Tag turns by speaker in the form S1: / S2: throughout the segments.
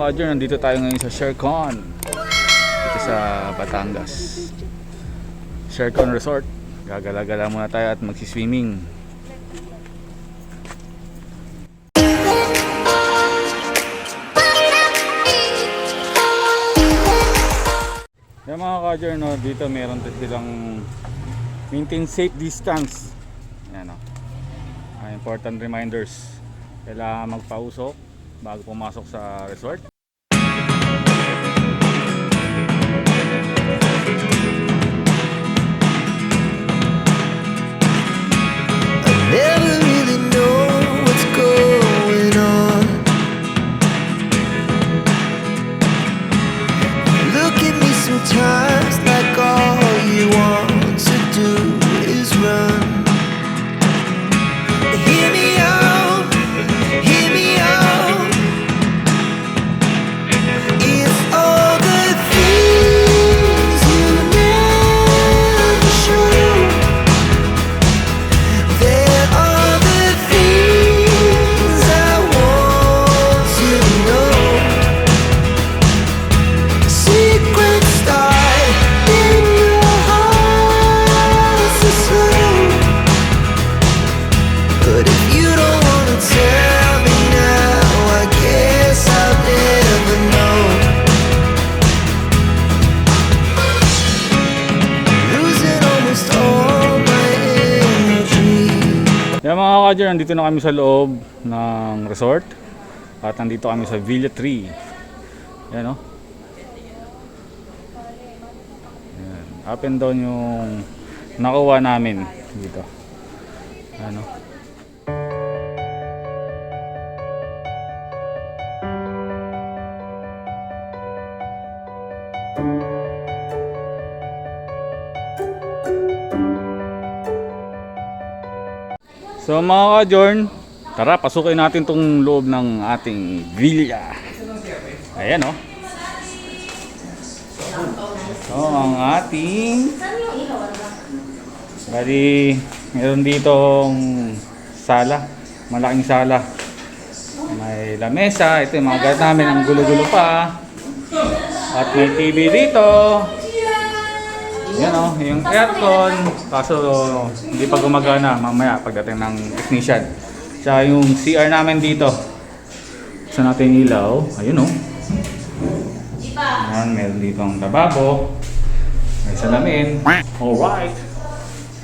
S1: ka-Adjourn, nandito tayo ngayon sa Shercon. Dito sa Batangas. Shercon Resort. Gagala-gala muna tayo at magsiswimming. Yan mga ka-Adjourn, no, dito meron silang maintain safe distance. Yan, no. Important reminders. Kailangan magpausok bago pumasok sa resort.
S2: Never really know what's going on. Look at me sometimes like all you want to do is run. Hear me out, hear me out. It's all the things you never show. There are the things I want to know. Secrets start in your heart so slow. But if you don't wanna tell me now, I guess I'll never know. Losing almost all my energy.
S1: Yan mga ka-Adjourn, nandito na kami sa loob ng resort. At nandito kami sa Villa 3. Yan, no? Yan. Up and down yung nakuha namin dito. Ano? So mga ka-Adjourn, tara pasukin natin tong loob ng ating villa. Ayan, oh. So ang ating bali, meron ditong sala, malaking sala. May lamesa, ito yung mga gamit namin, ang gulo-gulo pa. At may TV dito. Yan, oh, yung aircon, kaso hindi pa gumagana mamaya pagdating ng technician. Tsaka yung CR namin dito. Gusto natin yung ilaw. Ayun, oh. Ayan, meron dito ang lababo. May salamin. Alright.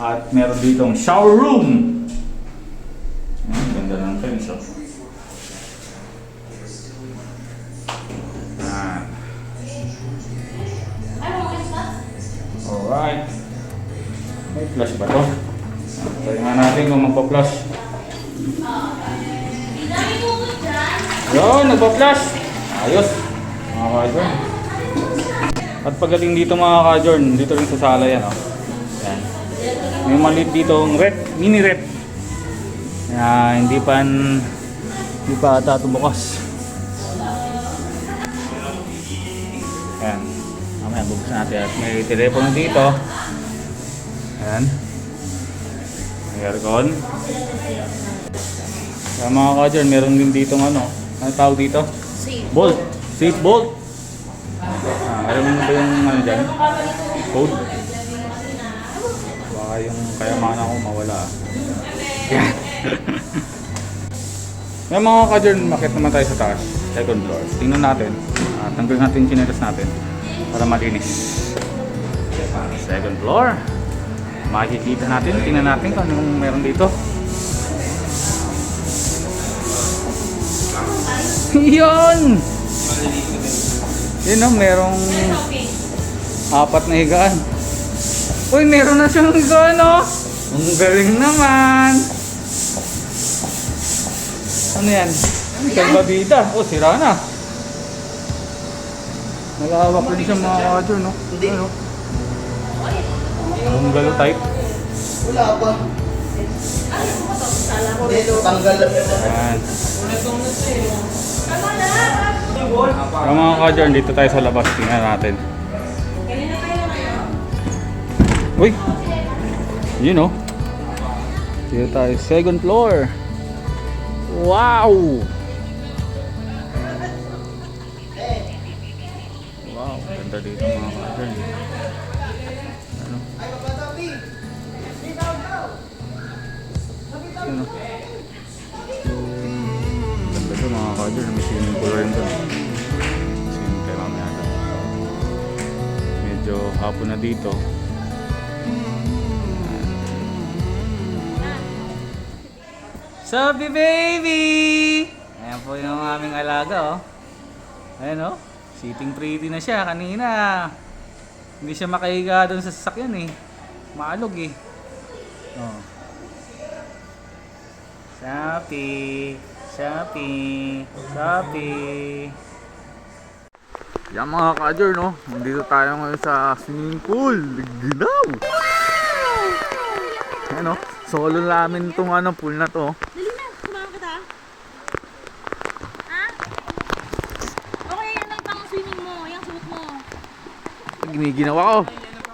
S1: At meron dito ang shower room. Ayan, ganda ng fence, oh. Ayan. Alright. May flash ba to? Try nga natin kung magpa-flash. Yun, nagpa-flash. Ayos. Mga ka-Adjourn. At pagdating dito mga ka-Adjourn, dito rin sa sala yan, oh. Yan. May maliit dito ng rep, mini rep. Yan, hindi pa ata ito bukas. Yan. Mamaya bubuksan natin at may telepono dito. Ayan. May aircon. Kaya mga ka-Adjourn, meron din dito ano tawag dito? Bolt. Seat bolt. Alam mo ba yung ano dyan? Code? Baka yung kayamanan ko mawala. Yan. Yung mga ka-Adjourn, makit naman tayo sa taas. Second floor. Tingnan natin. Tanggalin natin yung chinelas natin para malinis. Second floor. Makikita natin, tingnan natin kung anong meron dito. Yun! Yun, no, merong 4 na higaan. Uy, meron na siyang higaan, no? Ang galing naman! Ano yan? Kalbabida. Oh, sira na. Nalawak rin siya mga ka-Adjourn, no? Hindi. Ano? Ang galo type.
S3: Wala pa. Dito, tanggal.
S1: Ayan. So, mga ka-Adjourn, dito tayo sa labas. Tingnan natin. Uy! Yun, no? Dito tayo. Second floor. Wow! ganda dito mga ka-adjourn. Ano? Ano? Ganda ito mga ka-adjourn. May swimming pool rin doon. Swimming tayo mamaya doon. Medyo hapon na dito. Sabi baby! Ayan po yung aming alaga oh. Ayan oh. Sitting pretty na siya kanina. Hindi siya makahiga doon sa sasakyan eh. Maalog eh. Oh. Shopee. Shopee. Shopee. Yan mga ka-adjourn no. Nandito tayo ngayon sa swimming pool. Ginaw! Ayan oh. Solo namin itong pool na to.
S4: Dali na, sumama kita. Ha? Okay, yan lang pang swimming mo, yung suot mo.
S1: Giniginawa ko.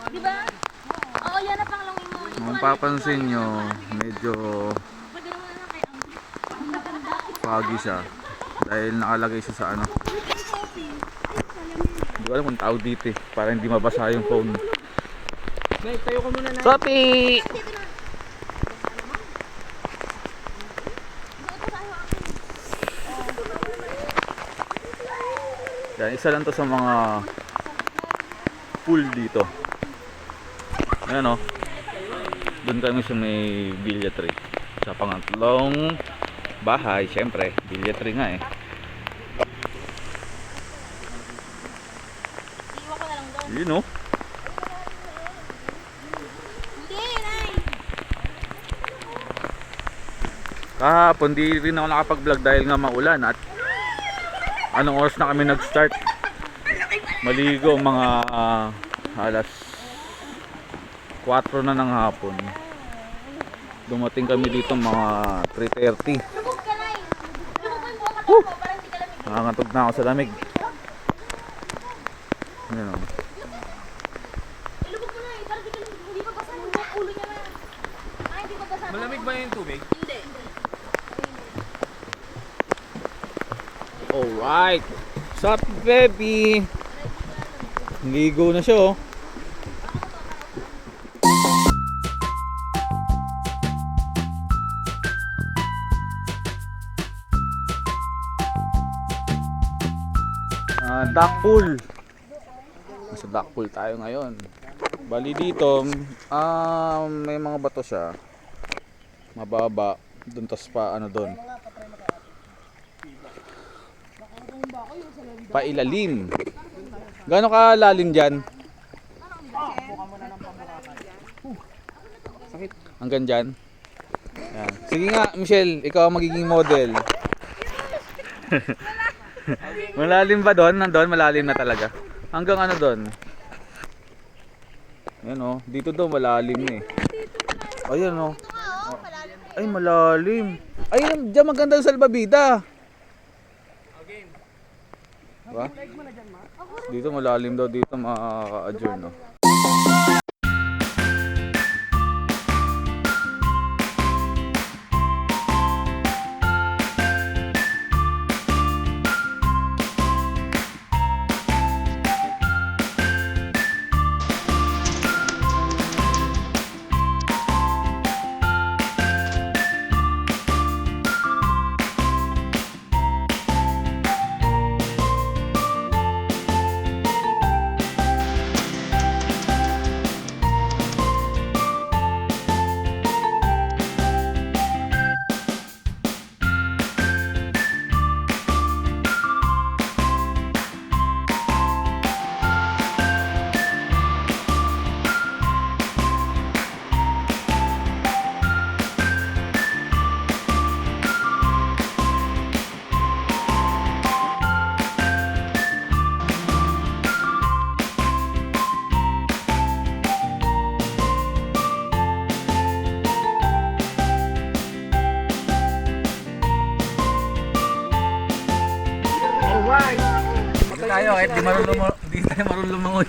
S4: Di ba? Oo, yan na pang longin mo.
S1: Kung papansin nyo, medyo
S4: Pag gano'n mo na lang kay ang
S1: foggy siya. Dahil nakalagay siya sa ano. Hindi ko alam kung tawag dito eh. Para hindi mabasa yung phone.
S3: Nay, tayo ka muna na.
S1: Sophie! Yan, isa lang to sa mga pool dito. Ayan o. Doon kami sa may billiatry. Sa pangatlong bahay, syempre, billiatry nga eh.
S4: iwan ko na lang doon.
S1: Yun o.
S4: Hindi, Nay.
S1: Kahapon di rin ako nakapag-vlog dahil nga maulan at anong oras na kami nag-start? Maligo mga alas 4 na ng hapon. Dumating kami dito mga 3:30.
S4: Lubog ka, Nay. Lubog mo yung buong katawan mo para hindi ka lamig.
S1: Nakakantog na ako sa lamig. Ayan o.
S4: Ilubog mo, Nay, para hindi ka lamig. Hindi pa basa yung buong ulo niya na. Ah, hindi pa basa.
S3: Malamig ba yung tubig?
S4: Hindi.
S1: Alright. What's up baby? Ligo na siya oh. Duck pool. Nasa duck pool tayo ngayon. Bali dito, may mga bato siya. Mababa. Doon tas pa ano doon. Pailalim. Gaano ka lalim dyan? Hanggang dyan? Yan. Sige nga Michelle, ikaw ang magiging model. Malalim ba doon? Nandun, malalim na talaga. Hanggang ano doon? Yan o, dito daw malalim na eh. Ayan o. Ay malalim. Ay, dyan maganda yung salbabida. Diba? Dito malalim daw dito mga ka-adjourn no. Dito tayo kahit di tayo marunong lumangoy.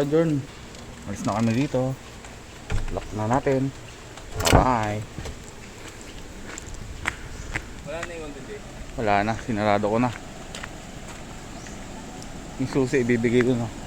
S1: Jorn. Alis na kami dito. Lock na natin. Bye-bye.
S3: Wala na yung today.
S1: Wala na, sinarado ko na. Yung susi ibibigay ko na.